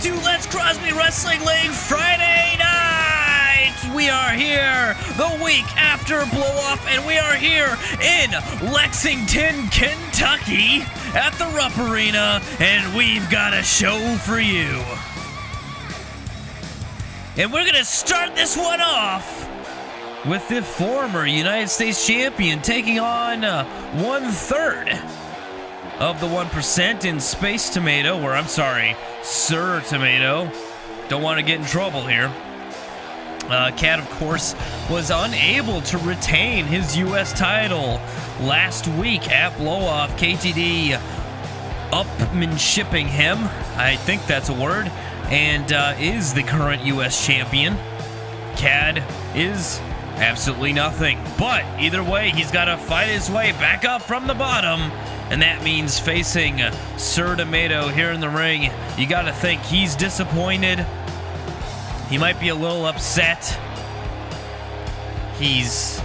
to Let's Crosby Wrestling League Friday night. We are here the week after Blow Off, and we are here in Lexington, Kentucky at the Rupp Arena, and we've got a show for you. And we're going to start this one off with the former United States champion taking on 1/3 of the 1% in Space Tomato, or I'm sorry, Sir Tomato. Don't want to get in trouble here. Khad, of course, was unable to retain his U.S. title last week at Blow Off. KTD upmanshipping him, I think that's a word, and is the current U.S. champion. Khad is absolutely nothing, but either way, he's got to fight his way back up from the bottom, and that means facing Sir Tomato here in the ring. You got to think he's disappointed. He might be a little upset. He's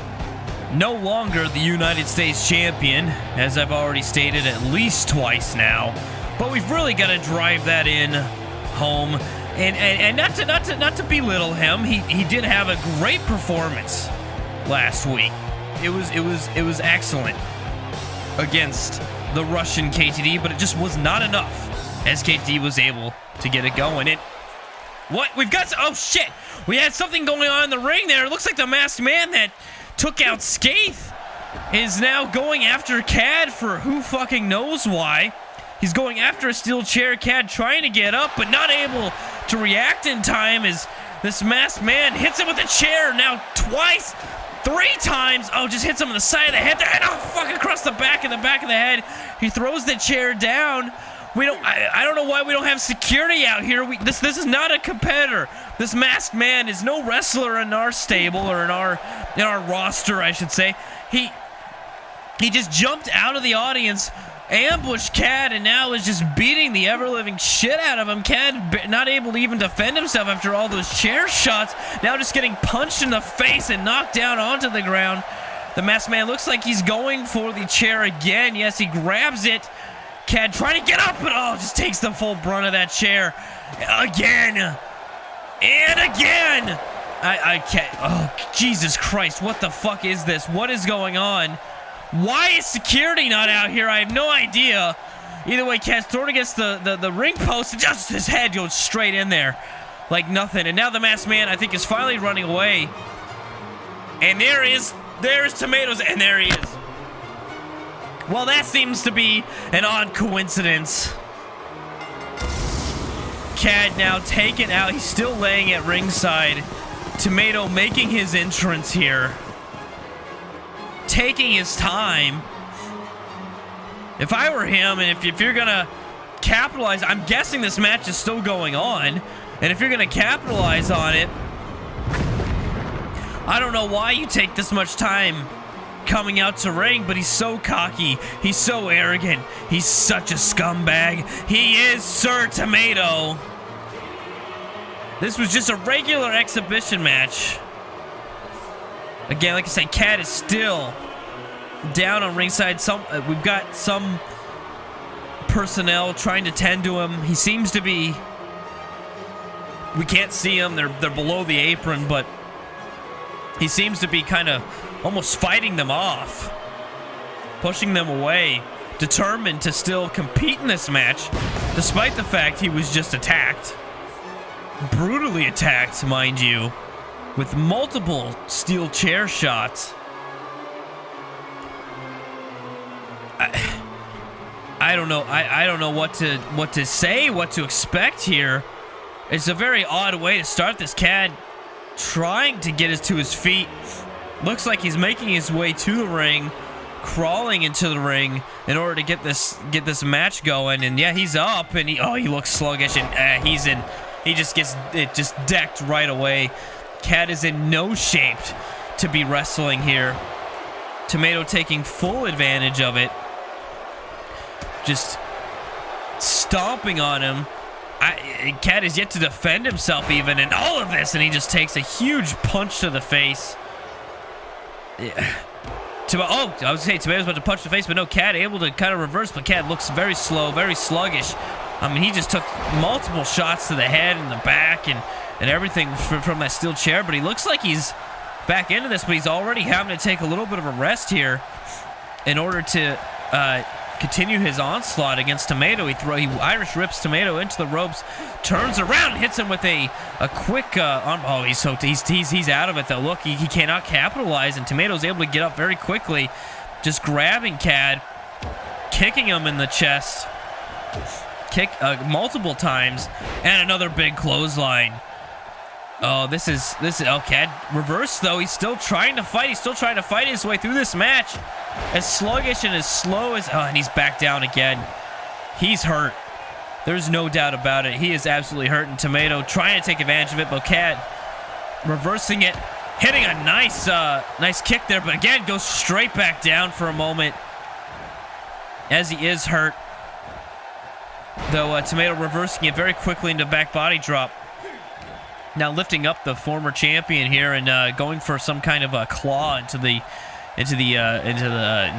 no longer the United States champion, as I've already stated at least twice now, but we've really got to drive that in home. And not to belittle him, he did have a great performance last week. It was excellent against the Russian KTD, but it just was not enough as KTD was able to get it going. We've got, oh shit, we had something going on in the ring there. It looks like the masked man that took out Skaith is now going after Khad for who fucking knows why. He's going after a steel chair. Khad trying to get up, but not able to react in time as this masked man hits him with a chair now twice, 3 times. Oh, just hits him on the side of the head there. And oh, fuck, across the back of the head. He throws the chair down. I don't know why we don't have security out here. This is not a competitor. This masked man is no wrestler in our stable, or in our roster, I should say. He just jumped out of the audience, ambushed Khad, and now is just beating the ever-living shit out of him. Khad not able to even defend himself after all those chair shots. Now just getting punched in the face and knocked down onto the ground. The masked man looks like he's going for the chair again. Yes, he grabs it. Khad trying to get up, but just takes the full brunt of that chair. Again. And again. I can't. Oh, Jesus Christ. What the fuck is this? What is going on? Why is security not out here? I have no idea. Either way, Khad's thrown against the ring post, and just his head goes straight in there like nothing. And now the masked man, I think, is finally running away. And there's Tomatoes, and there he is. Well, that seems to be an odd coincidence. Khad now taken out. He's still laying at ringside. Tomato making his entrance here, taking his time. If I were him, and if you're gonna capitalize, I'm guessing this match is still going on, and if you're gonna capitalize on it, I don't know why you take this much time coming out to ring, but he's so cocky, he's so arrogant, he's such a scumbag. He is Sir Tomato. This was just a regular exhibition match. Again, like I said, Khad is still down on ringside. We've got some personnel trying to tend to him. He seems to be, we can't see him, they're below the apron, but he seems to be kind of almost fighting them off, pushing them away, determined to still compete in this match, despite the fact he was just attacked. Brutally attacked, mind you, with multiple steel chair shots. I don't know. I don't know what to say, what to expect here. It's a very odd way to start this. Khad trying to get to his feet. Looks like he's making his way to the ring, crawling into the ring in order to get this match going. And yeah, he's up, and he looks sluggish, and he just gets it just decked right away. Khad is in no shape to be wrestling here. Tomato taking full advantage of it, just stomping on him. Khad is yet to defend himself even in all of this, and he just takes a huge punch to the face. Yeah. I was saying Tomato's about to punch the face, but no, Khad able to kind of reverse, but Khad looks very slow, very sluggish. I mean, he just took multiple shots to the head and the back and everything from that steel chair, but he looks like he's back into this, but he's already having to take a little bit of a rest here in order to continue his onslaught against Tomato. He Irish rips Tomato into the ropes, turns around, hits him with a quick arm. Oh, he's out of it though. Look, he cannot capitalize, and Tomato's able to get up very quickly, just grabbing Khad, kicking him in the chest, multiple times, and another big clothesline. Oh, this is Khad reverse though. He's still trying to fight. He's still trying to fight his way through this match. As sluggish and as slow as... Oh, and he's back down again. He's hurt. There's no doubt about it. He is absolutely hurt. And Tomato trying to take advantage of it, but Khad reversing it, hitting a nice kick there, but again goes straight back down for a moment as he is hurt. Though Tomato reversing it very quickly into back body drop. Now lifting up the former champion here and going for some kind of a claw into the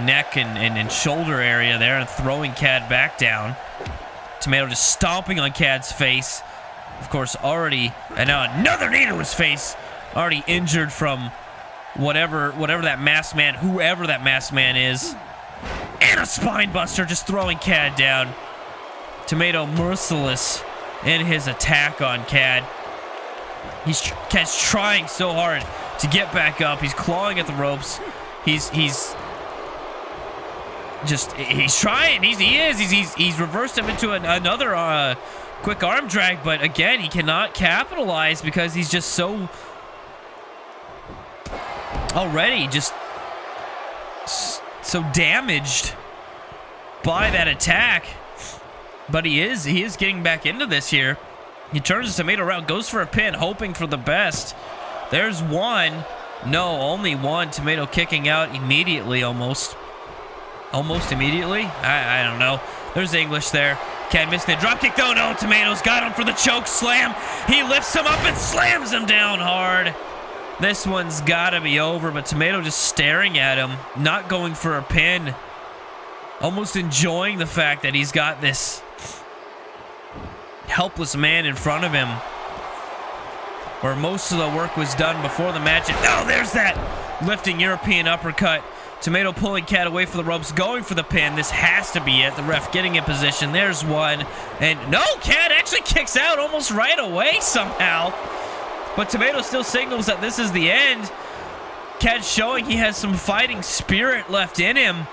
neck and shoulder area there, and throwing Khad back down. Tomato just stomping on Khad's face, of course, already, and now another knee to his face, already injured from whatever that masked man, whoever that masked man is, and a spine buster, just throwing Khad down. Tomato merciless in his attack on Khad. Khad's trying so hard to get back up. He's clawing at the ropes. He's trying. He's reversed him into another quick arm drag, but again he cannot capitalize because he's just so already just so damaged by that attack. But he is getting back into this here. He turns his Tomato around, goes for a pin, hoping for the best. There's one. No, only one. Tomato kicking out immediately, almost immediately. I don't know. There's English there. Khad missing the drop kick though. No, Tomato's got him for the choke slam. He lifts him up and slams him down hard. This one's got to be over, but Tomato just staring at him, not going for a pin. Almost enjoying the fact that he's got this helpless man in front of him, where most of the work was done before the match. And oh, there's that lifting European uppercut. Tomato pulling Khad away from the ropes, going for the pin. This has to be it. The ref getting in position. There's one. And no, Khad actually kicks out almost right away somehow. But Tomato still signals that this is the end. Khad showing he has some fighting spirit left in him,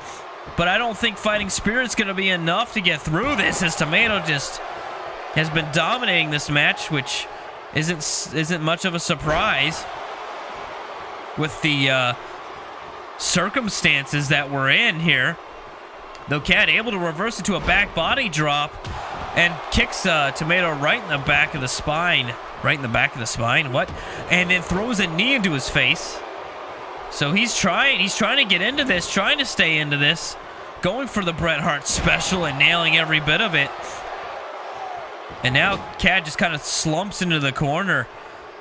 but I don't think fighting spirit's going to be enough to get through this, as Tomato just has been dominating this match, which isn't much of a surprise with the circumstances that we're in here. Though Khad able to reverse it to a back body drop and kicks Tomato right in the back of the spine. Right in the back of the spine. What? And then throws a knee into his face. So he's trying to get into this, trying to stay into this, going for the Bret Hart special and nailing every bit of it. And now Khad just kind of slumps into the corner,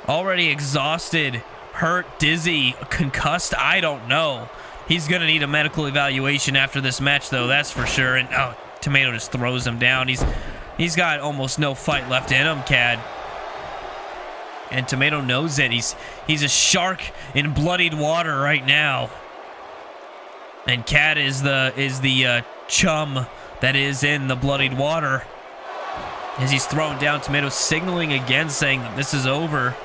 already exhausted, hurt, dizzy, concussed, I don't know. He's going to need a medical evaluation after this match, though, that's for sure. And oh, Tomato just throws him down. He's got almost no fight left in him, Khad. And Tomato knows it. He's a shark in bloodied water right now. And Khad is the chum that is in the bloodied water. As he's thrown down, Tomato signaling again, saying that this is over.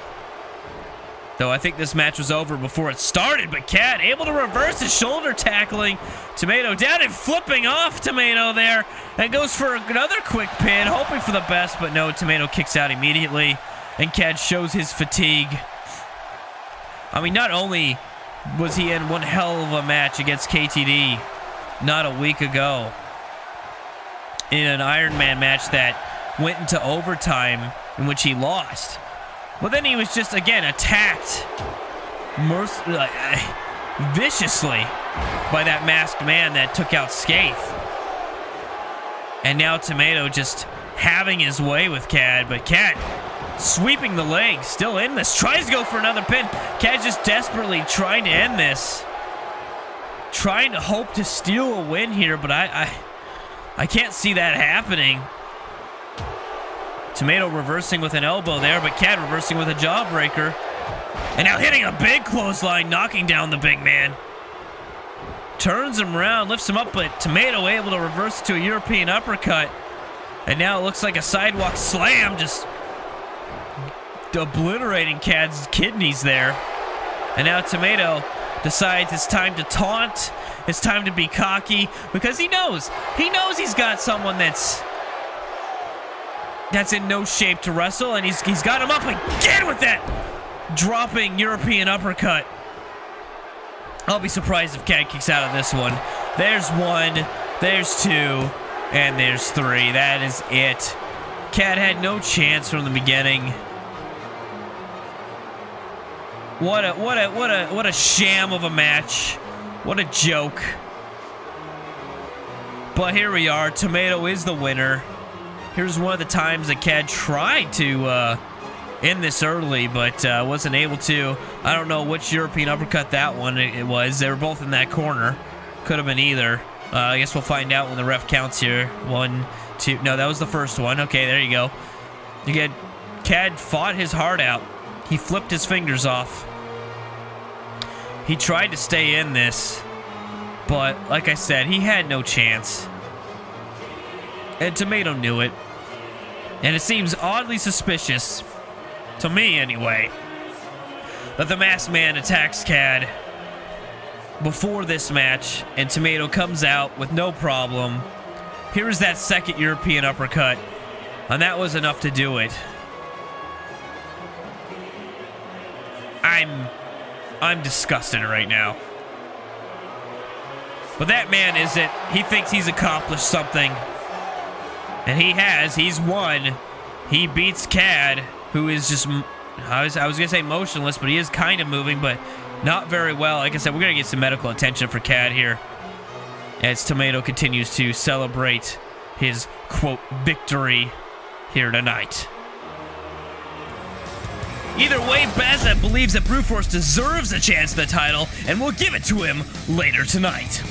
Though I think this match was over before it started, but Khad able to reverse his shoulder tackling Tomato down and flipping off Tomato there, and goes for another quick pin, hoping for the best, but no, Tomato kicks out immediately, and Khad shows his fatigue. I mean, not only was he in one hell of a match against KTD not a week ago in an Iron Man match that went into overtime in which he lost, but then he was just again attacked viciously by that masked man that took out Scathe. And now Tomato just having his way with Khad, but Khad sweeping the leg, still in this, tries to go for another pin. Khad just desperately trying to end this, trying to hope to steal a win here, but I can't see that happening. Tomato reversing with an elbow there, but Khad reversing with a jawbreaker. And now hitting a big clothesline, knocking down the big man. Turns him around, lifts him up, but Tomato able to reverse to a European uppercut. And now it looks like a sidewalk slam, just obliterating Khad's kidneys there. And now Tomato decides it's time to taunt. It's time to be cocky because he knows he's got someone that's in no shape to wrestle, and he's got him up again with that dropping European uppercut. I'll be surprised if Khad kicks out of this one. There's one, there's two, and there's three. That is it. Khad had no chance from the beginning. What a sham of a match. What a joke. But here we are. Tomato is the winner. Here's one of the times that Khad tried to end this early, but wasn't able to. I don't know which European uppercut that one it was. They were both in that corner. Could have been either. I guess we'll find out when the ref counts here. 1, 2. No, that was the first one. Okay, there you go. Again, Khad fought his heart out. He flipped his fingers off. He tried to stay in this, but like I said, he had no chance. And Tomato knew it. And it seems oddly suspicious, to me anyway, that the Masked Man attacks Khad before this match, and Tomato comes out with no problem. Here's that second European uppercut, and that was enough to do it. I'm disgusted right now. But that man isn't. He thinks he's accomplished something. And he has. He's won. He beats Khad, who is just, I was going to say motionless, but he is kind of moving, but not very well. Like I said, we're going to get some medical attention for Khad here as Tomato continues to celebrate his, quote, victory here tonight. Either way, Bazza believes that Brute Force deserves a chance at the title and will give it to him later tonight.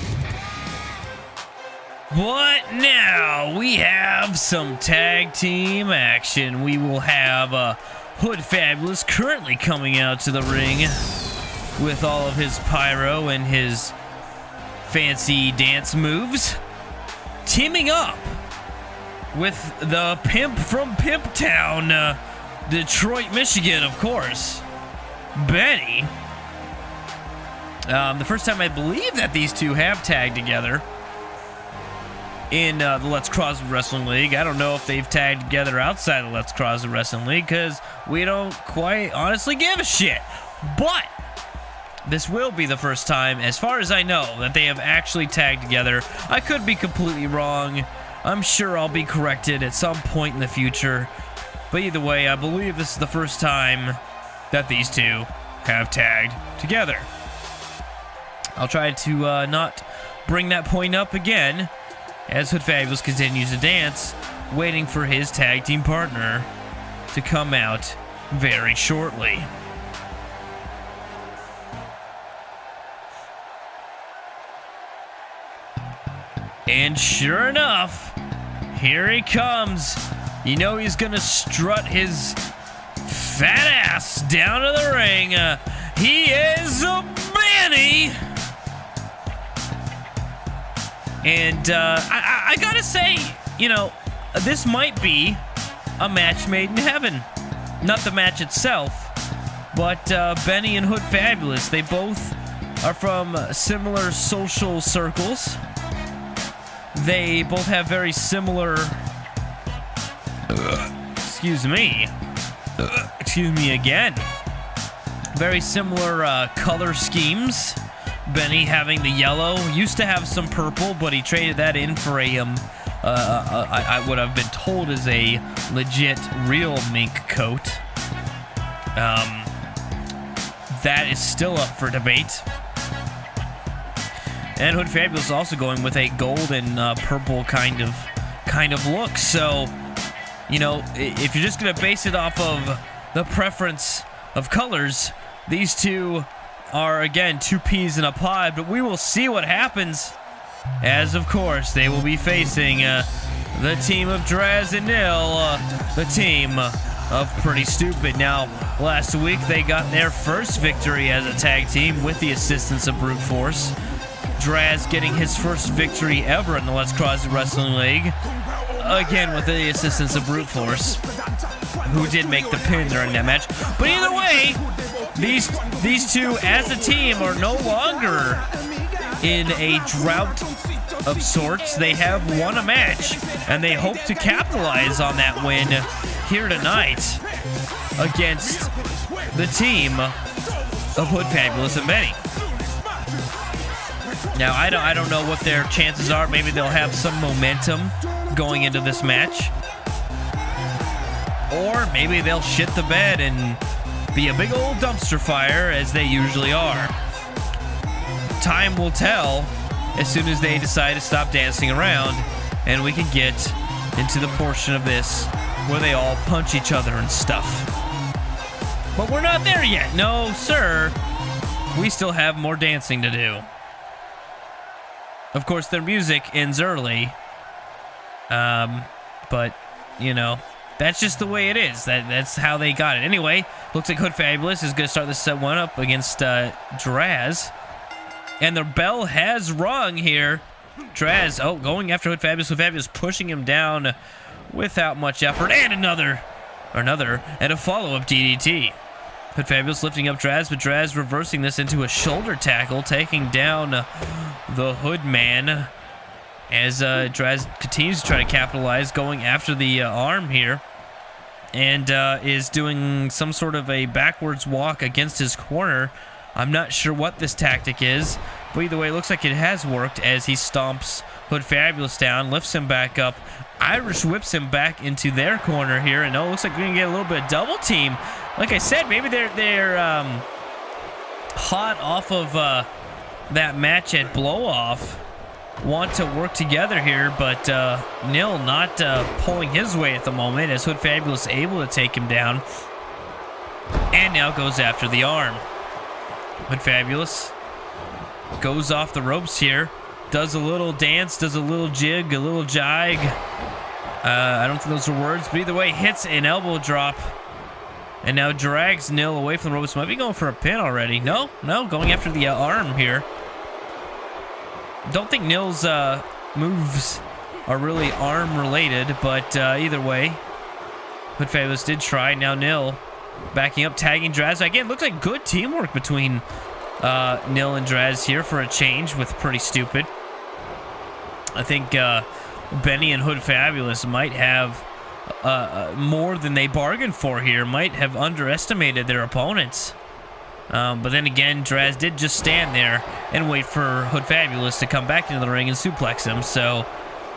But now we have some tag team action. We will have Hood Fabulous currently coming out to the ring with all of his pyro and his fancy dance moves, teaming up with the pimp from Pimp Town, Detroit, Michigan, of course, Benny. The first time I believe that these two have tagged together in the Let's Cross Wrestling League. I don't know if they've tagged together outside the Let's Cross Wrestling League because we don't quite honestly give a shit. But this will be the first time, as far as I know, that they have actually tagged together. I could be completely wrong. I'm sure I'll be corrected at some point in the future. But either way, I believe this is the first time that these two have tagged together. I'll try to not bring that point up again as Hood Fabulous continues to dance, waiting for his tag team partner to come out very shortly. And sure enough, here he comes. You know he's gonna strut his fat ass down to the ring. He is a Benny. And I gotta say, you know, this might be a match made in heaven. Not the match itself, but Benny and Hood Fabulous. They both are from similar social circles. They both have very similar... excuse me again. Very similar color schemes. Benny having the yellow, used to have some purple, but he traded that in for a I would have been told is a legit real mink coat. That is still up for debate. And Hood Fabulous is also going with a gold and purple kind of look. So, you know, if you're just going to base it off of the preference of colors, these two are, again, two peas in a pod. But we will see what happens, as, of course, they will be facing the team of Draz and Nil, the team of Pretty Stupid. Now, last week they got their first victory as a tag team with the assistance of Brute Force. Draz getting his first victory ever in the Let's Cross Wrestling League, again with the assistance of Brute Force, who did make the pin during that match. But either way, these two as a team are no longer in a drought of sorts. They have won a match, and they hope to capitalize on that win here tonight against the team of Hood Fabulous and Benny. Now, I don't know what their chances are. Maybe they'll have some momentum going into this match, or maybe they'll shit the bed and be a big old dumpster fire as they usually are. Time will tell as soon as they decide to stop dancing around, and we can get into the portion of this where they all punch each other and stuff. But we're not there yet. No, sir. We still have more dancing to do. Of course, their music ends early. But, you know, that's just the way it is. That's how they got it. Anyway, looks like Hood Fabulous is going to start this set one up against Draz. And the bell has rung here. Draz, going after Hood Fabulous. Hood Fabulous pushing him down without much effort. And another, and a follow-up DDT. Hood Fabulous lifting up Draz, but Draz reversing this into a shoulder tackle, taking down the Hood Man as Draz continues to try to capitalize, going after the arm here, and is doing some sort of a backwards walk against his corner. I'm not sure what this tactic is, but either way, it looks like it has worked as he stomps Hood Fabulous down, lifts him back up, Irish whips him back into their corner here, and it looks like we're going to get a little bit of double team. Like I said, maybe they're hot off of that match at Blow Off, want to work together here, but Nil not pulling his way at the moment as Hood Fabulous able to take him down, and now goes after the arm. Hood Fabulous goes off the ropes here, does a little dance, does a little jig, a little jig. I don't think those are words, but either way, hits an elbow drop. And now drags Nil away from the ropes. Might be going for a pin already. No, going after the arm here. Don't think Nil's moves are really arm related, but either way, Hood Fabulous did try. Now Nil backing up, tagging Draz. Again, looks like good teamwork between Nil and Draz here for a change with Pretty Stupid. I think Benny and Hood Fabulous might have more than they bargained for here, might have underestimated their opponents. But then again, Draz did just stand there and wait for Hood Fabulous to come back into the ring and suplex him, so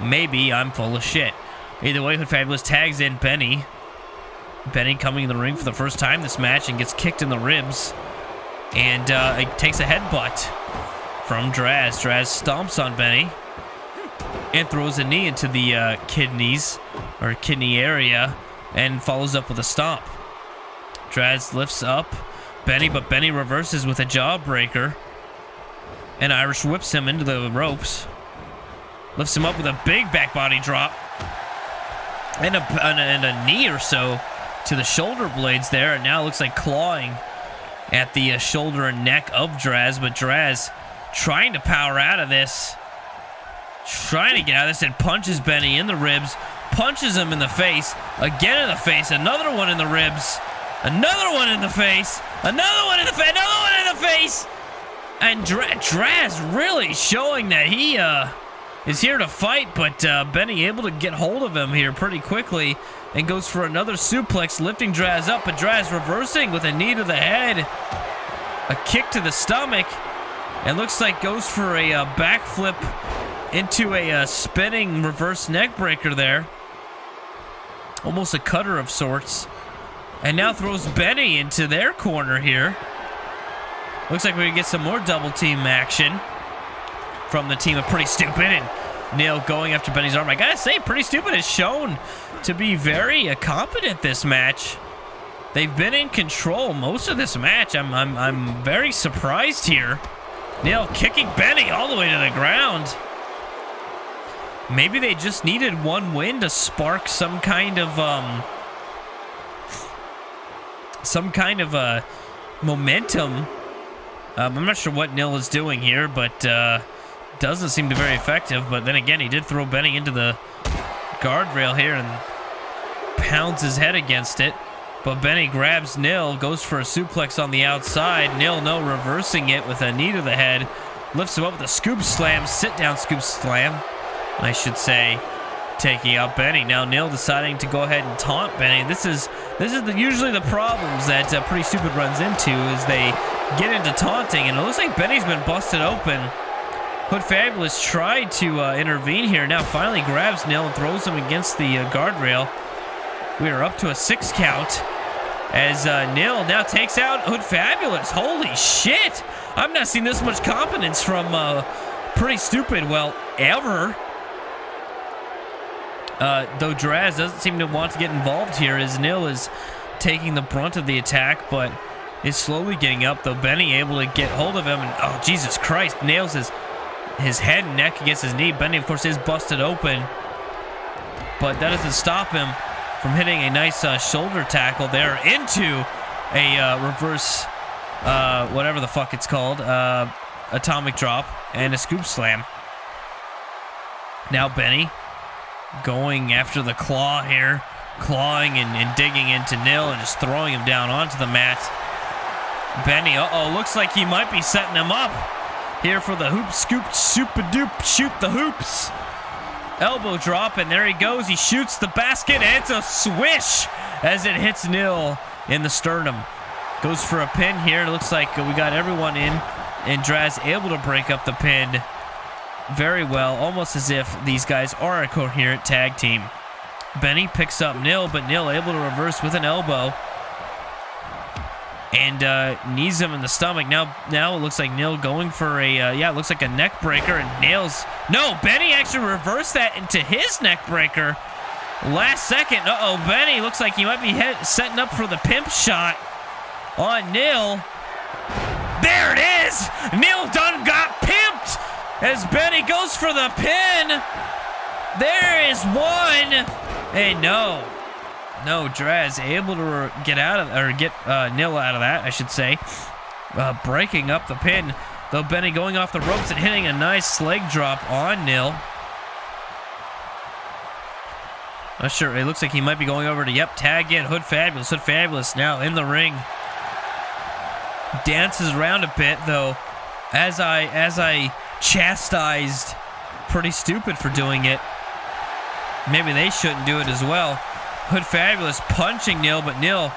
maybe I'm full of shit. Either way, Hood Fabulous tags in Benny. Benny coming in the ring for the first time this match and gets kicked in the ribs. And it takes a headbutt from Draz. Draz stomps on Benny and throws a knee into the kidneys, or kidney area, and follows up with a stomp. Draz lifts up Benny, but Benny reverses with a jawbreaker, and Irish whips him into the ropes. Lifts him up with a big back body drop, and a knee or so to the shoulder blades there, and now it looks like clawing at the shoulder and neck of Draz, but Draz trying to power out of this, trying to get out of this, and punches Benny in the ribs, punches him in the face, again in the face, another one in the ribs, another one in the face, another one in the face, another one in the face, and Draz really showing that he is here to fight, but Benny able to get hold of him here pretty quickly and goes for another suplex, lifting Draz up, but Draz reversing with a knee to the head, a kick to the stomach, and looks like goes for a backflip into a spinning reverse neck breaker there. Almost a cutter of sorts. And now throws Benny into their corner here. Looks like we're going to get some more double team action from the team of Pretty Stupid, and Nil going after Benny's arm. I gotta say, Pretty Stupid has shown to be very competent this match. They've been in control most of this match. I'm very surprised here. Nil kicking Benny all the way to the ground. maybe they just needed one win to spark some kind of momentum. I'm not sure what Nil is doing here, but doesn't seem to be very effective. But then again, he did throw Benny into the guardrail here and pounds his head against it. But Benny grabs Nil, goes for a suplex on the outside. Nil, no, reversing it with a knee to the head. Lifts him up with a scoop slam, sit-down scoop slam, I should say, taking out Benny. Now Nil deciding to go ahead and taunt Benny. This is usually the problems that Pretty Stupid runs into, is they get into taunting, and it looks like Benny's been busted open. Hood Fabulous tried to intervene here. Now finally grabs Nil and throws him against the guardrail. We are up to a 6 count as Nil now takes out Hood Fabulous. Holy shit! I've not seen this much confidence from Pretty Stupid, well, ever. Though Draz doesn't seem to want to get involved here, as Nil is taking the brunt of the attack, but is slowly getting up, though Benny able to get hold of him, and oh, Jesus Christ, nails his head and neck against his knee. Benny, of course, is busted open, but that doesn't stop him from hitting a nice shoulder tackle there into a reverse, whatever the fuck it's called, atomic drop, and a scoop slam. Now Benny going after the claw here, clawing and digging into Nil and just throwing him down onto the mat. Benny, looks like he might be setting him up here for the hoop scoop super-doop shoot the hoops. Elbow drop, and there he goes. He shoots the basket, and it's a swish as it hits Nil in the sternum. Goes for a pin here. It looks like we got everyone in, and Draz able to break up the pin very well, almost as if these guys are a coherent tag team. Benny picks up Nil, but Nil able to reverse with an elbow and knees him in the stomach. Now it looks like Nil going for a, it looks like a neck breaker, and nails. No, Benny actually reversed that into his neck breaker. Last second, Benny looks like he might be setting up for the pimp shot on Nil. There it is! Nil done got pimped as Benny goes for the pin. There is one, and no, Draz able to get Nil out of that, I should say, breaking up the pin. Though Benny going off the ropes and hitting a nice leg drop on Nil. Not sure. It looks like he might be going over to tag in Hood Fabulous. Hood Fabulous now in the ring. Dances around a bit, though, as I chastised Pretty Stupid for doing it. Maybe they shouldn't do it as well. Hood Fabulous punching Nil, but Nil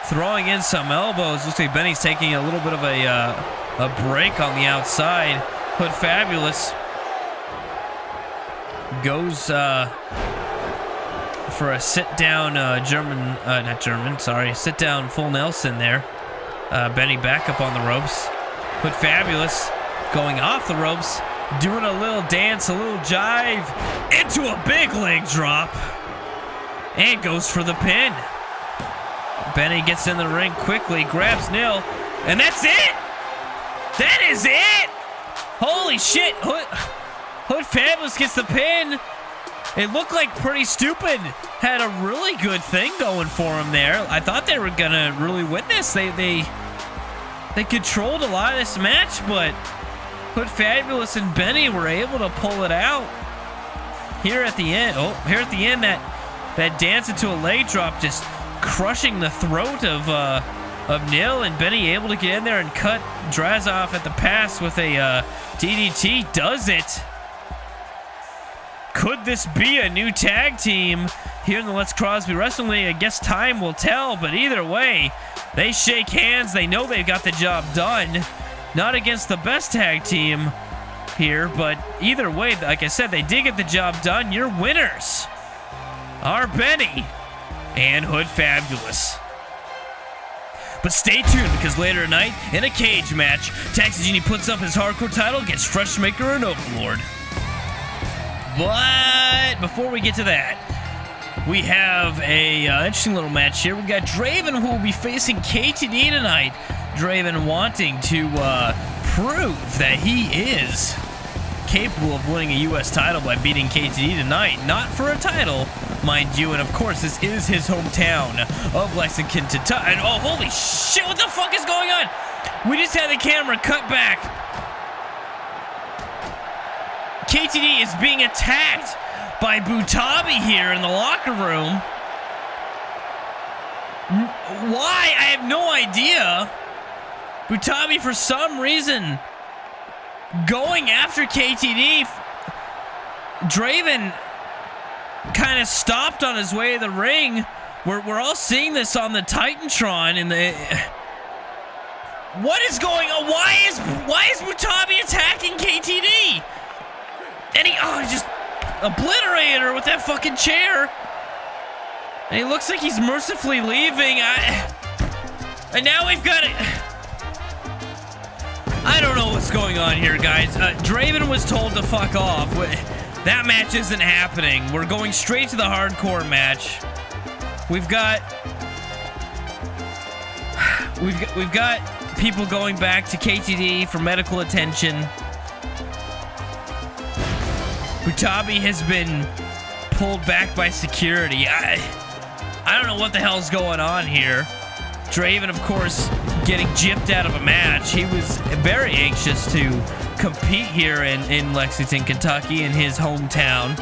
throwing in some elbows. Looks like Benny's taking a little bit of a break on the outside. Hood Fabulous goes for a sit-down sit-down full Nelson there. Benny back up on the ropes. Hood Fabulous going off the ropes, doing a little dance, a little jive, into a big leg drop, and goes for the pin. Benny gets in the ring quickly, grabs Nil, and that's it! That is it! Holy shit! Hood Fabulous gets the pin. It looked like Pretty Stupid had a really good thing going for him there. I thought they were gonna really win this. They controlled a lot of this match, but Hood Fabulous and Benny were able to pull it out here at the end. That dance into a leg drop, just crushing the throat of Nil, and Benny able to get in there and cut Draz off at the pass with a DDT. Does it? Could this be a new tag team here in the Let's Crosby Wrestling League? I guess time will tell, but either way, they shake hands. They know they've got the job done. Not against the best tag team here, but either way, like I said, they did get the job done. Your winners are Benny and Hood Fabulous. But stay tuned, because later tonight, in a cage match, Taxi Genie puts up his hardcore title against Freshmaker and Overlord. But before we get to that, we have a interesting little match here. We got Draven, who will be facing KTD tonight. Draven wanting to prove that he is capable of winning a U.S. title by beating KTD tonight. Not for a title, mind you, and of course, this is his hometown of Lexington, Kentucky. And oh, holy shit, what the fuck is going on? We just had the camera cut back. KTD is being attacked by Butabi here in the locker room. Why? I have no idea. Butabi, for some reason, going after KTD. Draven kind of stopped on his way to the ring. We're all seeing this on the Titantron in the... What is going on? Why is Butabi attacking KTD? And he just obliterated her with that fucking chair. And he looks like he's mercifully leaving. And now we've got it. I don't know what's going on here, guys. Draven was told to fuck off. That match isn't happening. We're going straight to the hardcore match. We've got people going back to KTD for medical attention. Butabi has been pulled back by security. I don't know what the hell's going on here. Draven, of course, getting gypped out of a match. He was very anxious to compete here in Lexington, Kentucky, in his hometown.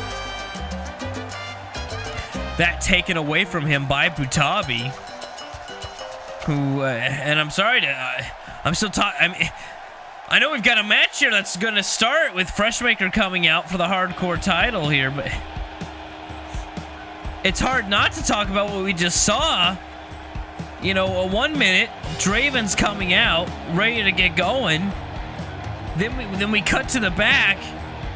That taken away from him by Butabi, who, and I'm sorry to, I'm still talking. I know we've got a match here that's going to start with Freshmaker coming out for the hardcore title here, but it's hard not to talk about what we just saw. You know, 1 minute, Draven's coming out, ready to get going. Then we cut to the back,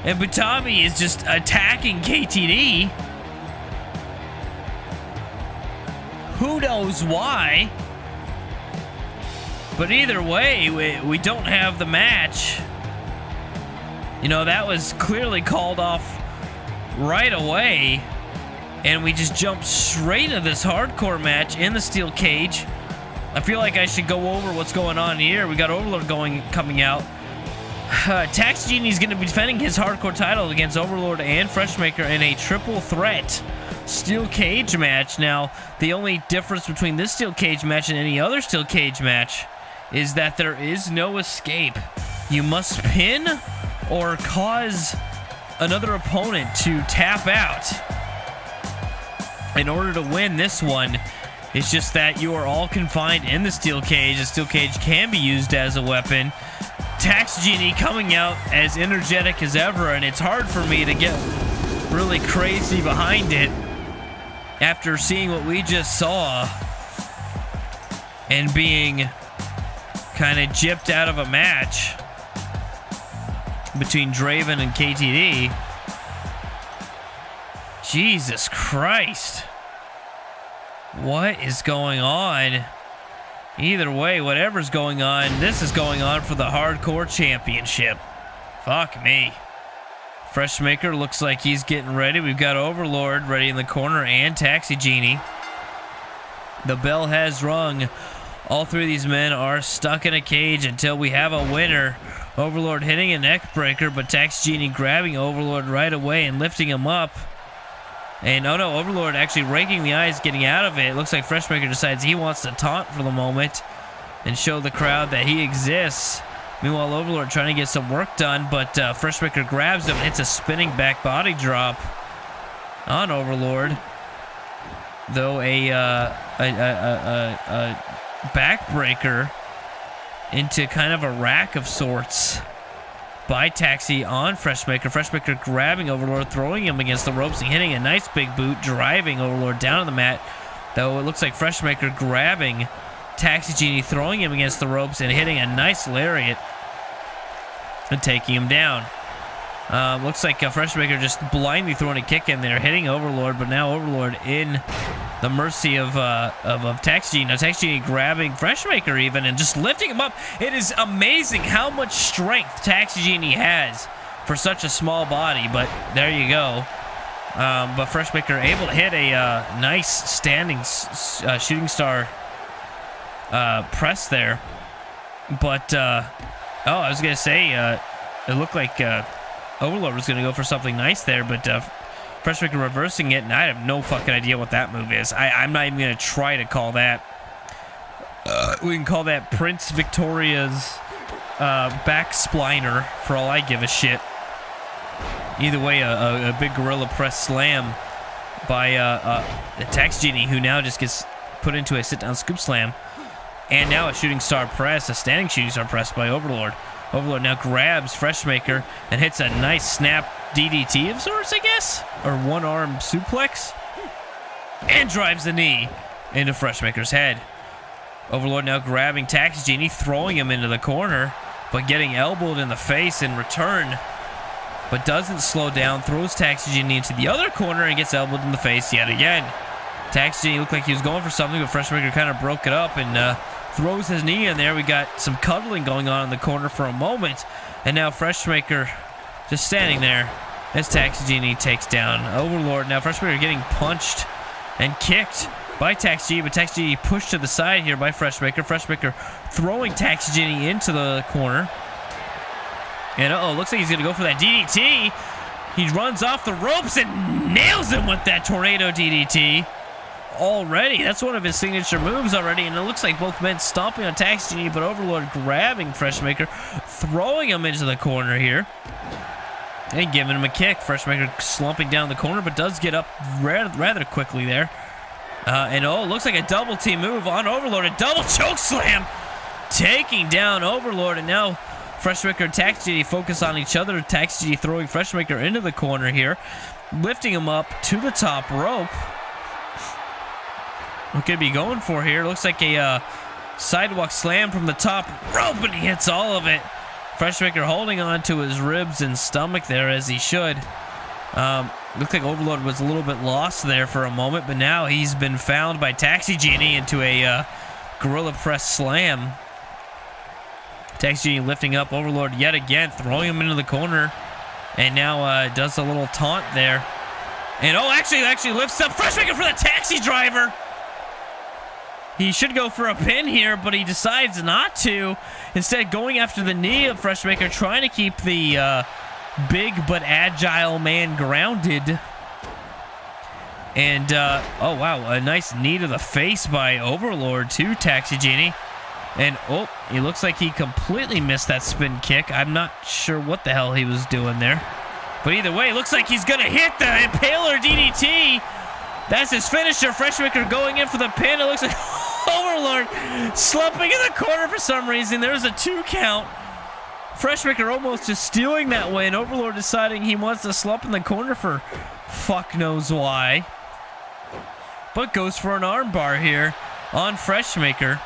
and Butabi is just attacking KTD. Who knows why? But either way, we don't have the match. You know, that was clearly called off right away. And we just jumped straight into this hardcore match in the steel cage. I feel like I should go over what's going on here. We got Overlord coming out. Tax Genie's going to be defending his hardcore title against Overlord and Freshmaker in a triple threat steel cage match. Now, the only difference between this steel cage match and any other steel cage match is that there is no escape. You must pin or cause another opponent to tap out in order to win this one. It's just that you are all confined in the steel cage. The steel cage can be used as a weapon. Tax Genie coming out as energetic as ever, and it's hard for me to get really crazy behind it after seeing what we just saw and being kind of gypped out of a match between Draven and KTD. Jesus Christ. What is going on? Either way, whatever's going on, this is going on for the Hardcore Championship. Fuck me. Freshmaker looks like he's getting ready. We've got Overlord ready in the corner and Taxi Genie. The bell has rung. All three of these men are stuck in a cage until we have a winner. Overlord hitting a neck breaker, but Tax Genie grabbing Overlord right away and lifting him up. And oh no, Overlord actually raking the eyes, getting out of it. It looks like Freshmaker decides he wants to taunt for the moment and show the crowd that he exists. Meanwhile, Overlord trying to get some work done, but Freshmaker grabs him and hits a spinning back body drop on Overlord. Though a backbreaker into kind of a rack of sorts by Taxi on Freshmaker. Freshmaker grabbing Overlord, throwing him against the ropes and hitting a nice big boot, driving Overlord down to the mat. Though it looks like Freshmaker grabbing Taxi Genie, throwing him against the ropes and hitting a nice lariat and taking him down. Looks like Freshmaker just blindly throwing a kick in there, hitting Overlord, but now Overlord in the mercy of Tax Genie. Now Tax Genie grabbing Freshmaker even and just lifting him up. It is amazing how much strength Tax Genie has for such a small body, but there you go. But Freshmaker able to hit a nice standing shooting star press there. But, I was going to say, it looked like Overlord was going to go for something nice there, but Freshmaker reversing it, and I have no fucking idea what that move is. I'm not even going to try to call that. We can call that Prince Victoria's back spliner for all I give a shit. Either way, a big gorilla press slam by the Tax Genie, who now just gets put into a sit-down scoop slam. And now a shooting star press, a standing shooting star press by Overlord. Overlord now grabs Freshmaker and hits a nice snap DDT of sorts, I guess? Or one-arm suplex? And drives the knee into Freshmaker's head. Overlord now grabbing Tax Genie, throwing him into the corner, but getting elbowed in the face in return. But doesn't slow down, throws Tax Genie into the other corner and gets elbowed in the face yet again. Tax Genie looked like he was going for something, but Freshmaker kind of broke it up and throws his knee in there. We got some cuddling going on in the corner for a moment. And now Freshmaker just standing there as Tax Genie takes down Overlord. Now Freshmaker getting punched and kicked by Tax Genie, but Tax Genie pushed to the side here by Freshmaker. Freshmaker throwing Tax Genie into the corner. And looks like he's going to go for that DDT. He runs off the ropes and nails him with that tornado DDT. Already, that's one of his signature moves already, and it looks like both men stomping on Tax Genie, but Overlord grabbing Freshmaker, throwing him into the corner here, and giving him a kick. Freshmaker slumping down the corner, but does get up rather quickly there. And it looks like a double team move on Overlord, a double choke slam, taking down Overlord, and now Freshmaker and Tax Genie focus on each other. Tax Genie throwing Freshmaker into the corner here, lifting him up to the top rope. What could be going for here? Looks like a sidewalk slam from the top rope, and he hits all of it. Freshmaker holding on to his ribs and stomach there, as he should. Looks like Overlord was a little bit lost there for a moment, but now he's been found by Taxi Genie into a gorilla press slam. Taxi Genie lifting up Overlord yet again, throwing him into the corner, and now does a little taunt there. And actually lifts up Freshmaker for the taxi driver. He should go for a pin here, but he decides not to. Instead, going after the knee of Freshmaker, trying to keep the big but agile man grounded. And, oh wow, a nice knee to the face by Overlord to Taxi Genie. And, he looks like he completely missed that spin kick. I'm not sure what the hell he was doing there. But either way, it looks like he's going to hit the Impaler DDT. That's his finisher. Freshmaker going in for the pin. It looks like Overlord slumping in the corner for some reason. There's a 2 count. Freshmaker almost just stealing that win. Overlord deciding he wants to slump in the corner for fuck knows why. But goes for an armbar here on Freshmaker.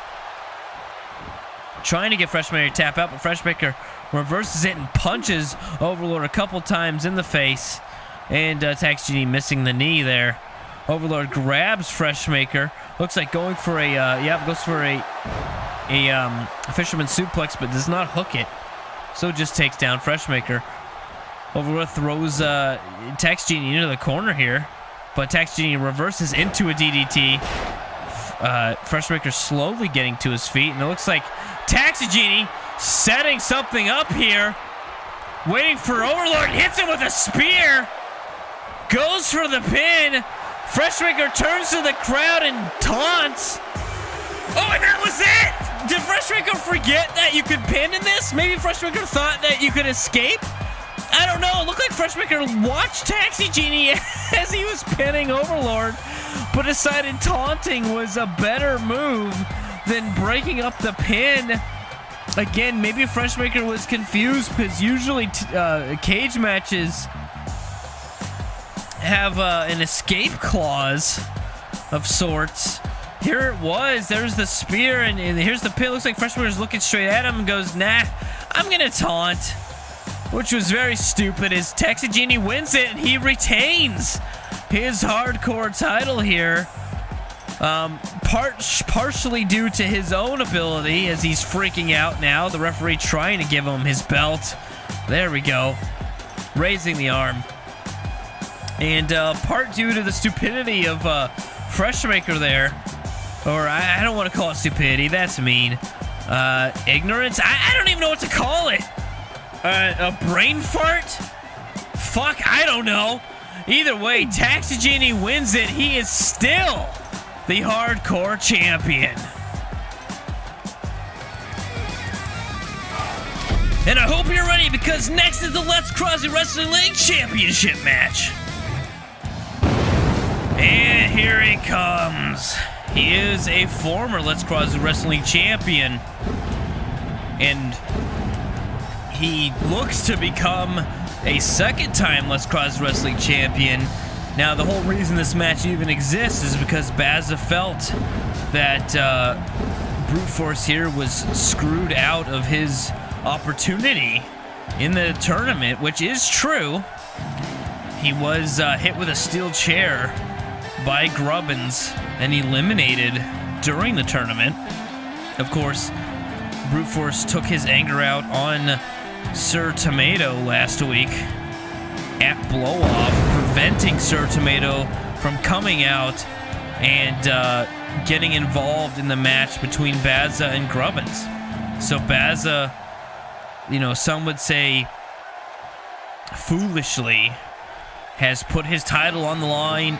Trying to get Freshmaker to tap out, but Freshmaker reverses it and punches Overlord a couple times in the face. And Tax Genie missing the knee there. Overlord grabs Freshmaker. Looks like going for a, goes for a fisherman suplex, but does not hook it. So just takes down Freshmaker. Overlord throws Tax Genie into the corner here, but Tax Genie reverses into a DDT. Freshmaker slowly getting to his feet, and it looks like Taxi Genie setting something up here. Waiting for Overlord, hits him with a spear. Goes for the pin. Freshmaker turns to the crowd and taunts. Oh, and that was it! Did Freshmaker forget that you could pin in this? Maybe Freshmaker thought that you could escape? I don't know. It looked like Freshmaker watched Taxi Genie as he was pinning Overlord, but decided taunting was a better move than breaking up the pin. Again, maybe Freshmaker was confused because usually cage matches have an escape clause of sorts. Here it was. There's the spear, and here's the pin. Looks like Freshmaker's looking straight at him and goes, nah, I'm going to taunt. Which was very stupid, as Taxi Genie wins it, and he retains his hardcore title here. Partially due to his own ability, as he's freaking out now. The referee trying to give him his belt. There we go. Raising the arm. And part due to the stupidity of Freshmaker there. Or I don't want to call it stupidity. That's mean. Ignorance? I don't even know what to call it. A brain fart? fuck? I don't know. Either way, Taxi Genie wins it. He is still the hardcore champion. And I hope you're ready, because next is the Let's Crosby Wrestling League Championship match. And here he comes. He is a former Let's Crosby Wrestling League champion. And he looks to become a second-time Let's Crosby Wrestling champion. Now, the whole reason this match even exists is because Bazza felt that Brute Force here was screwed out of his opportunity in the tournament, which is true. He was hit with a steel chair by Grubbins and eliminated during the tournament. Of course, Brute Force took his anger out on Sir Tomato last week at Blow Off, preventing Sir Tomato from coming out and getting involved in the match between Bazza and Grubbins. So Bazza, you know, some would say foolishly, has put his title on the line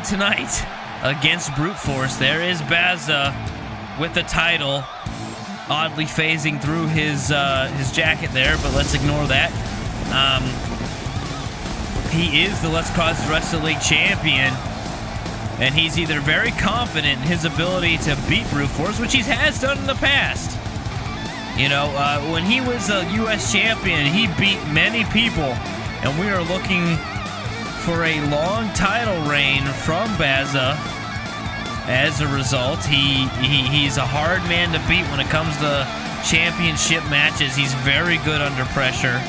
tonight against Brute Force. There is Bazza with the title, oddly phasing through his jacket there, but let's ignore that. He is the Let's Crosby Wrestling League champion, and he's either very confident in his ability to beat Brute Force, which he has done in the past. You know, when he was a U.S. champion, he beat many people, and we are looking for a long title reign from Bazza. As a result, he's a hard man to beat when it comes to championship matches. He's very good under pressure.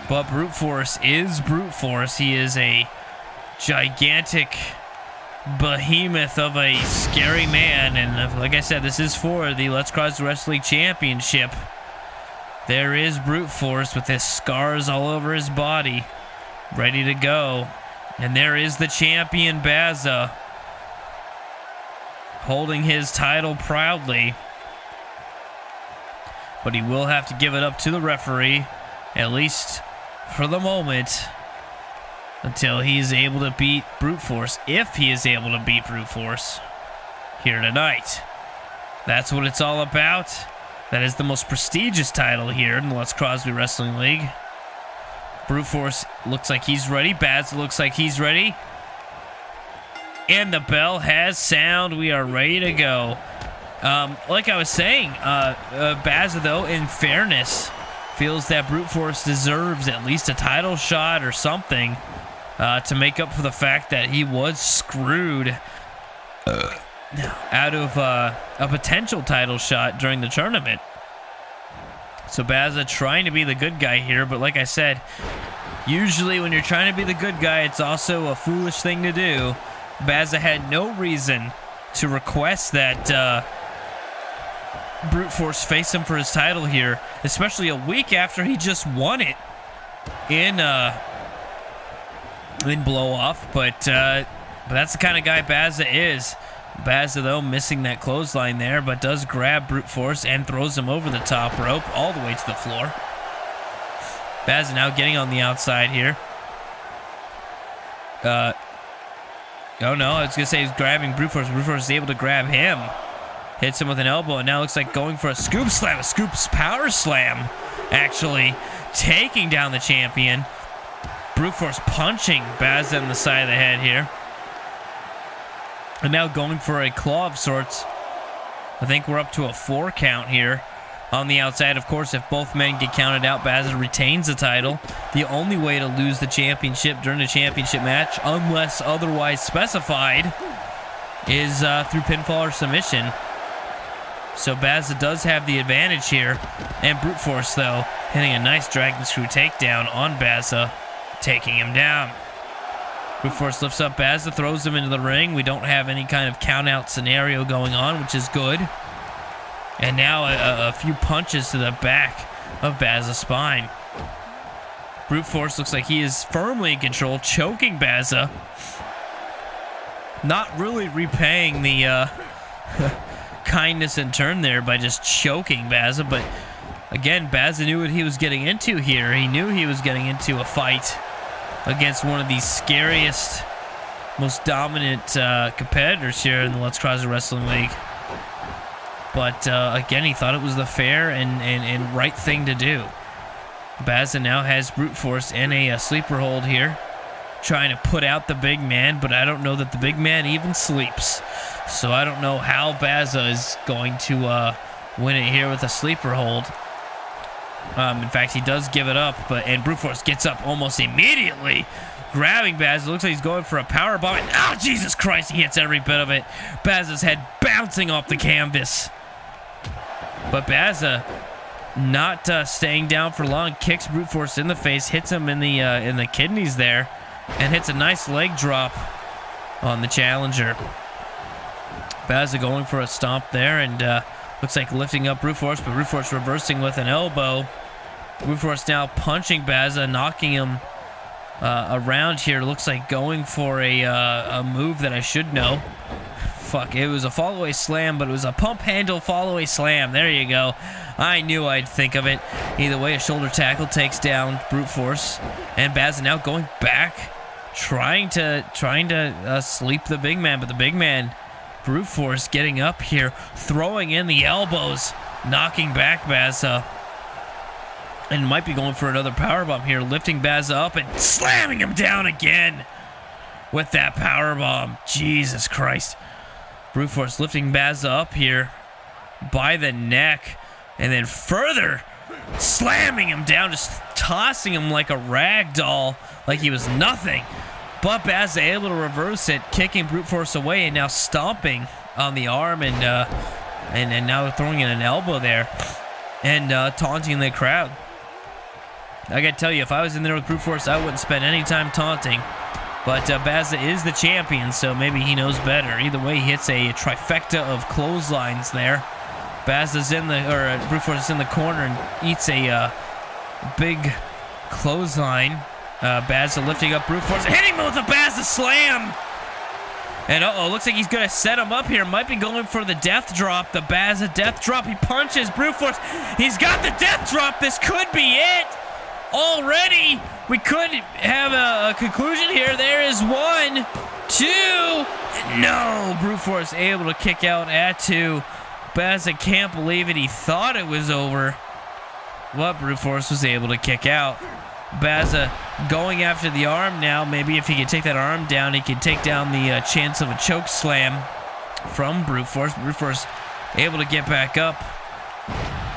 But Brute Force is Brute Force. He is a gigantic behemoth of a scary man, and like I said, this is for the Let's Crosby Wrestling League Championship. There is Brute Force with his scars all over his body, ready to go. And there is the champion Bazza, holding his title proudly. But he will have to give it up to the referee, at least for the moment, until he's able to beat Brute Force, if he is able to beat Brute Force here tonight. That's what it's all about. That is the most prestigious title here in the Let's Crosby Wrestling League. Brute Force looks like he's ready. Bazza looks like he's ready. And the bell has sound. We are ready to go. Like I was saying, Bazza, though, in fairness, feels that Brute Force deserves at least a title shot or something to make up for the fact that he was screwed out of a potential title shot during the tournament. So Bazza trying to be the good guy here, but like I said, usually when you're trying to be the good guy, it's also a foolish thing to do. Bazza had no reason to request that Brute Force face him for his title here, especially a week after he just won it in Blow Off. But that's the kind of guy Bazza is. Bazza, though, missing that clothesline there, but does grab Brute Force and throws him over the top rope all the way to the floor. Bazza now getting on the outside here. Oh no, I was going to say he's grabbing Brute Force. Brute Force is able to grab him. Hits him with an elbow, and now looks like going for a scoop slam. A scoop power slam, actually, taking down the champion. Brute Force punching Bazza in the side of the head here. And now going for a claw of sorts. I think we're up to a 4 count here on the outside. Of course, if both men get counted out, Bazza retains the title. The only way to lose the championship during the championship match, unless otherwise specified, is through pinfall or submission. So Bazza does have the advantage here. And Brute Force, though, hitting a nice dragon screw takedown on Bazza, taking him down. Brute Force lifts up Bazza, throws him into the ring. We don't have any kind of count-out scenario going on, which is good. And now a few punches to the back of Bazza's spine. Brute Force looks like he is firmly in control, choking Bazza. Not really repaying the kindness in turn there by just choking Bazza, but again, Bazza knew what he was getting into here. He knew he was getting into a fight against one of the scariest, most dominant competitors here in the Let's Cruiser Wrestling League. But again, he thought it was the fair and right thing to do. Bazza now has brute force in a sleeper hold here, trying to put out the big man, but I don't know that the big man even sleeps. So I don't know how Bazza is going to win it here with a sleeper hold. In fact, he does give it up, and brute force gets up almost immediately, grabbing Bazza. Looks like he's going for a power bomb. Oh, Jesus Christ, he hits every bit of it. Bazza's head bouncing off the canvas. But Bazza not staying down for long, kicks brute force in the face, hits him in the kidneys there, and hits a nice leg drop on the challenger. Bazza going for a stomp there, and looks like lifting up brute force, but brute force reversing with an elbow. Brute force now punching Bazza, knocking him around here. Looks like going for a move that I should know. Fuck, it was a fall-away slam, but it was a pump handle fall-away slam. There you go. I knew I'd think of it. Either way, a shoulder tackle takes down brute force, and Bazza now going back, trying to sleep the big man, but the big man, brute force, getting up here, throwing in the elbows, knocking back Bazza, and might be going for another powerbomb here, lifting Bazza up and slamming him down again with that powerbomb. Jesus Christ. Brute force lifting Bazza up here by the neck, and then further slamming him down, just tossing him like a rag doll, like he was nothing. But Bazza able to reverse it, kicking brute force away, and now stomping on the arm, and now throwing in an elbow there, and taunting the crowd. I gotta tell you, if I was in there with brute force, I wouldn't spend any time taunting. But Bazza is the champion, so maybe he knows better. Either way, he hits a trifecta of clotheslines there. Bazza's brute force is in the corner and eats a big clothesline. Bazza lifting up brute force, hitting him with a Bazza slam. And looks like he's gonna set him up here. Might be going for the death drop, the Bazza death drop. He punches brute force. He's got the death drop. This could be it. Already, we could have a conclusion here. There is 1, 2. No, brute force able to kick out at 2. Bazza can't believe it. He thought it was over, but brute force was able to kick out. Bazza going after the arm now. Maybe if he can take that arm down, he can take down the chance of a choke slam from brute force. Brute force able to get back up,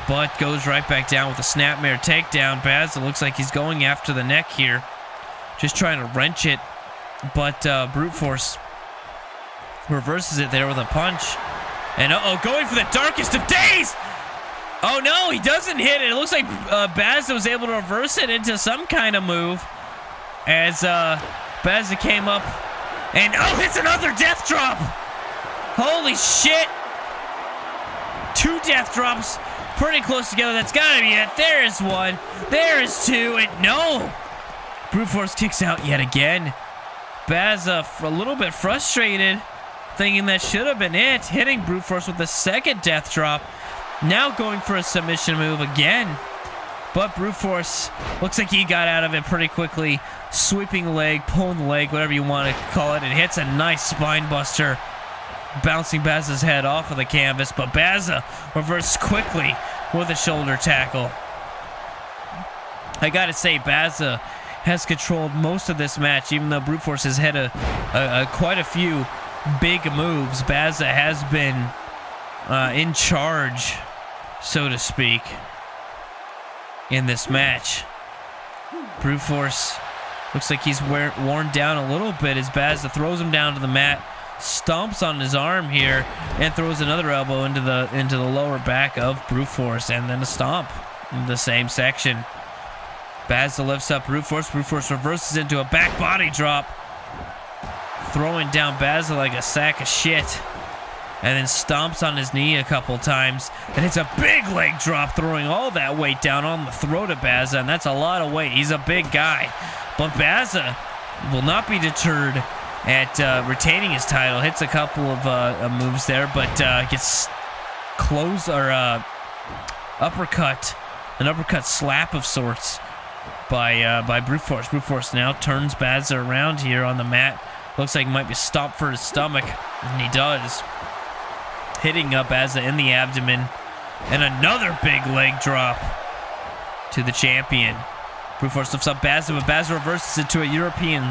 but goes right back down with a snapmare takedown. Bazza looks like he's going after the neck here, just trying to wrench it, but brute force reverses it there with a punch. And going for the darkest of days. Oh no, he doesn't hit it. It looks like Bazza was able to reverse it into some kind of move as Bazza came up and hits another death drop. Holy shit. 2 death drops pretty close together. That's gotta be it. There is 1. There is 2. And no! Brute force kicks out yet again. Bazza a little bit frustrated, thinking that should have been it. Hitting brute force with the second death drop. Now going for a submission move again. But brute force looks like he got out of it pretty quickly. Sweeping the leg, pulling the leg, whatever you want to call it. It hits a nice spine buster, bouncing Bazza's head off of the canvas, but Bazza reversed quickly with a shoulder tackle. I gotta say, Bazza has controlled most of this match, even though brute force has had quite a few big moves. Bazza has been in charge, so to speak, in this match. Brute force looks like he's worn down a little bit as Bazza throws him down to the mat, stomps on his arm here, and throws another elbow into the lower back of brute force, and then a stomp in the same section. Bazza lifts up brute force. Brute force reverses into a back body drop, throwing down Bazza like a sack of shit, and then stomps on his knee a couple times, and it's a big leg drop, throwing all that weight down on the throat of Bazza, and that's a lot of weight. He's a big guy, but Bazza will not be deterred at retaining his title. Hits a couple of moves there, but gets uppercut an uppercut slap of sorts by Brute Force. Brute Force now turns Bazza around here on the mat. Looks like he might be stopped for his stomach, and he does. Hitting up Bazza in the abdomen, and another big leg drop to the champion. Brute Force lifts up Bazza, but Bazza reverses it to a European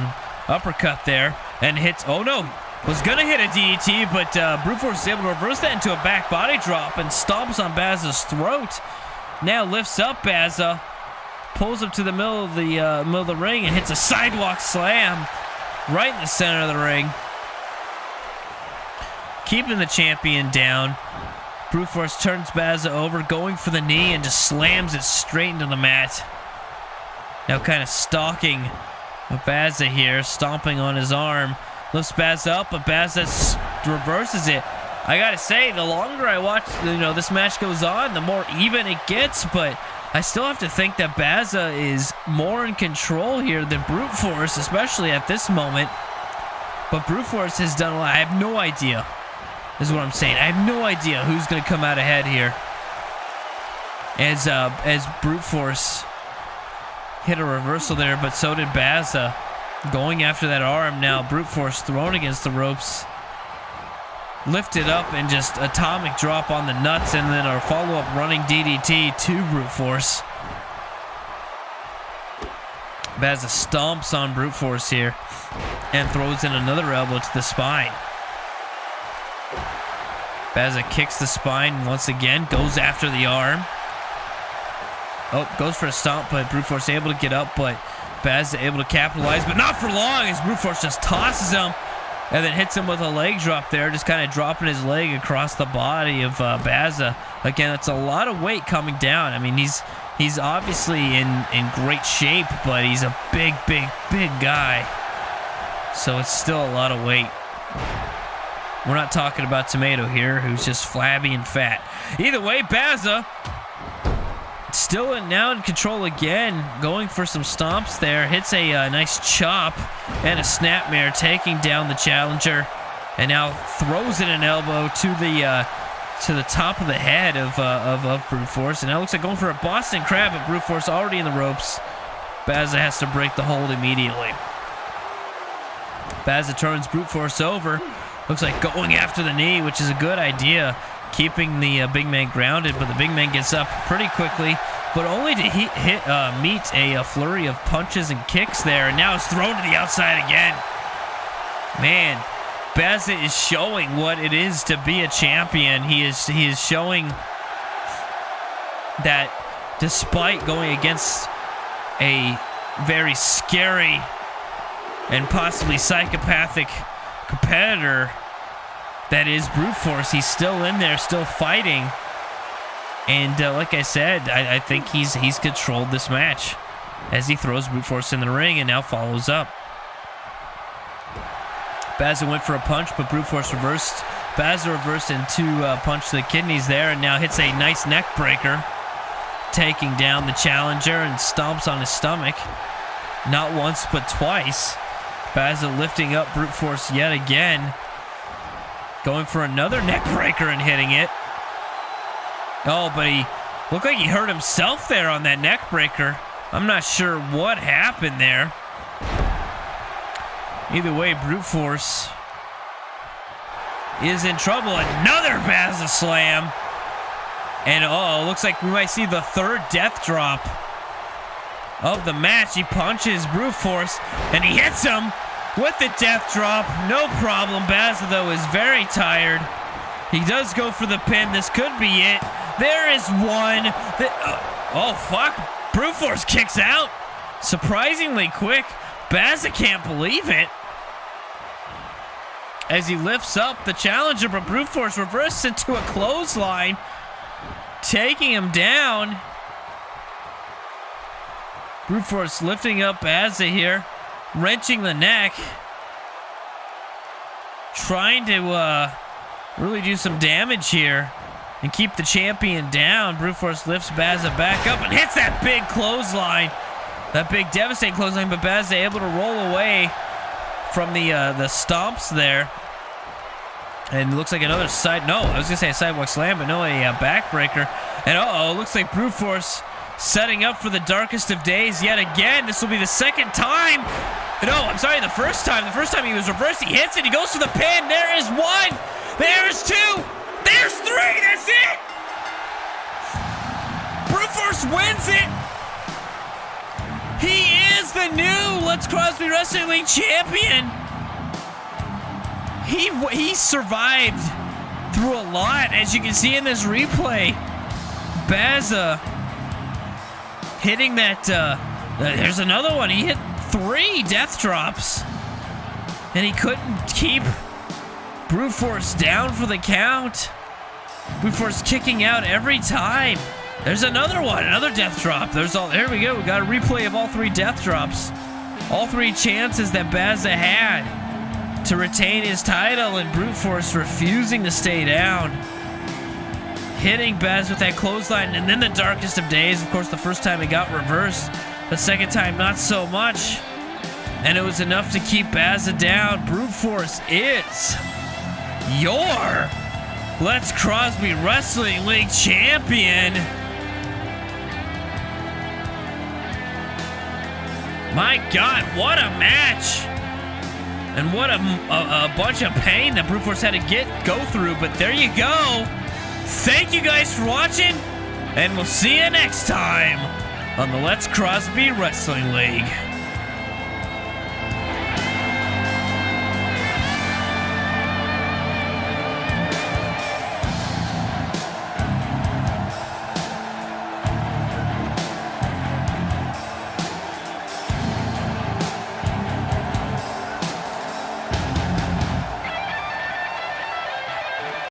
uppercut there, and hits, oh no, was gonna hit a DDT, but Brute Force is able to reverse that into a back body drop and stomps on Bazza's throat. Now lifts up Bazza, pulls up to the middle of the ring, and hits a sidewalk slam right in the center of the ring, keeping the champion down. Brute Force turns Bazza over, going for the knee, and just slams it straight into the mat. Now kind of stalking Bazza here, stomping on his arm. Lifts Bazza up, but Bazza reverses it. I gotta say, the longer I watch, this match goes on, the more even it gets, but I still have to think that Bazza is more in control here than Brute Force, especially at this moment. But Brute Force has done a lot. I have no idea, is what I'm saying. I have no idea who's gonna come out ahead here. As Brute Force hit a reversal there, but so did Bazza. Going after that arm now. Brute Force thrown against the ropes. Lifted up and just atomic drop on the nuts, and then a follow-up running DDT to Brute Force. Bazza stomps on Brute Force here and throws in another elbow to the spine. Bazza kicks the spine once again, goes after the arm. Oh, goes for a stomp, but Brute Force able to get up, but Bazza able to capitalize, but not for long, as Brute Force just tosses him and then hits him with a leg drop there, just kind of dropping his leg across the body of Bazza. Again, it's a lot of weight coming down. I mean, he's obviously in great shape, but he's a big guy. So it's still a lot of weight. We're not talking about Tomato here, who's just flabby and fat. Either way, Bazza still now in control again, going for some stomps there. Hits a nice chop and a snapmare, taking down the challenger, and now throws in an elbow to the top of the head of Brute Force. And now looks like going for a Boston Crab, but Brute Force already in the ropes. Bazza has to break the hold immediately. Bazza turns Brute Force over. Looks like going after the knee, which is a good idea, keeping the big man grounded, but the big man gets up pretty quickly, but only to meet a flurry of punches and kicks there, and now it's thrown to the outside again. Man, Bazza is showing what it is to be a champion. He is showing that despite going against a very scary and possibly psychopathic competitor that is Brute Force, he's still in there, still fighting. And like I said, I think he's controlled this match as he throws Brute Force in the ring and now follows up. Bazza went for a punch, but Brute Force reversed. Bazza reversed into punch to the kidneys there, and now hits a nice neck breaker, taking down the challenger and stomps on his stomach. Not once, but twice. Bazza lifting up Brute Force yet again, going for another neck breaker and hitting it. Oh, but he looked like he hurt himself there on that neck breaker. I'm not sure what happened there. Either way, Brute Force is in trouble. Another Bazza slam. And looks like we might see the third death drop of the match. He punches Brute Force and he hits him with the death drop. No problem. Bazza, though, is very tired. He does go for the pin. This could be it. There is one. Oh, fuck. Brute Force kicks out surprisingly quick. Bazza can't believe it as he lifts up the challenger, but Brute Force reverses into a clothesline, taking him down. Brute Force lifting up Bazza here, wrenching the neck, trying to really do some damage here and keep the champion down. Brute Force lifts Bazza back up and hits that big clothesline, that big devastating clothesline, but Bazza able to roll away from the stomps there. And looks like another I was gonna say a sidewalk slam, but no, a backbreaker. And looks like Brute Force setting up for the darkest of days yet again. This will be the second time. No, I'm sorry, the first time. The first time he was reversed, he hits it, he goes for the pin. There is one. There's two. There's three. That's it. Brute Force wins it. He is the new Let's Crosby Wrestling League champion. He survived through a lot, as you can see in this replay. Baza hitting that. There's another one. He hit 3 death drops, and he couldn't keep Brute Force down for the count. Brute Force kicking out every time. There's another one, another death drop. There we go. We got a replay of all 3 death drops. All 3 chances that Baza had to retain his title, and Brute Force refusing to stay down. Hitting Baz with that clothesline, and then the darkest of days. Of course, the first time it got reversed. The second time, not so much. And it was enough to keep Baza down. Brute Force is your Let's Crosby Wrestling League champion. My God, what a match. And what a bunch of pain that Brute Force had to go through. But there you go. Thank you guys for watching, and we'll see you next time on the Let's Crosby Wrestling League.